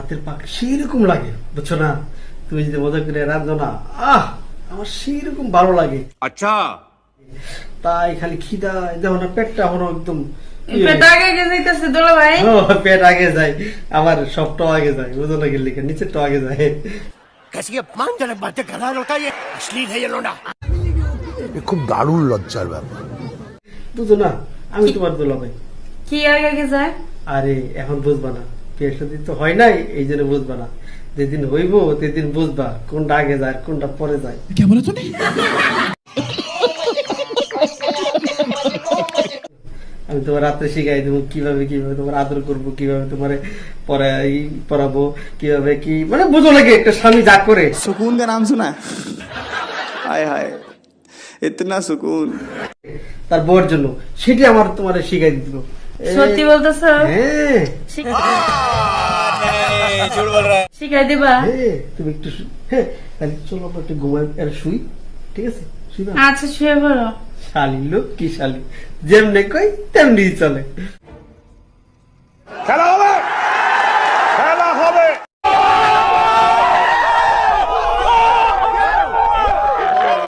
হাতের পাক সেইরকম লাগে, বুঝছো না? তুমি যদি মজা করে রাঁধো না, আমার সেইরকম ভালো লাগে। আচ্ছা, তাই খালি খিদা দেখো না, পেটটা এখনো একদম পেট আগে যাইতেছে দুলা ভাই। পেট আগে যায়, আমার সবটাও আগে যায়, বুঝো না? গেলে নিচেরটাও আগে যায়। খুব দারুণ লজ্জার ব্যাপার। বুঝো না, আমি তোমার দুলা ভাই। কি আগে যায়? আরে এখন বুঝবা না, বিয়ে শাদী তো হয় নাই, এই জন্য বুঝবা না। যেদিন হইব সেদিন বুঝবা কোনটা আগে যায় কোনটা পরে যায়। আমি তোমার রাত্রে শিখাই দেবো কিভাবে কিভাবে তোমার আদর করবো, কিভাবে তোমার পড়াবো, কিভাবে কি, মানে বুঝো নাকি একটা স্বামী যা করে। सुकून का नाम सुना है? हाय हाय इतना सुकून। তার বউয়ের জন্য সেটি আমার তোমার শিখাই দিত। সত্যি বলতেছ? হ্যাঁ শিখাই দিবা? হ্যাঁ, তুমি একটু হ্যাঁ তাহলে চলো আমরা একটু ঘুমাই আর শুই, ঠিক আছে? শুইবা? আচ্ছা শুয়ে পড়ো। শালি লোক কি শালি, যেমনে কই তেমনি চলে। খেলা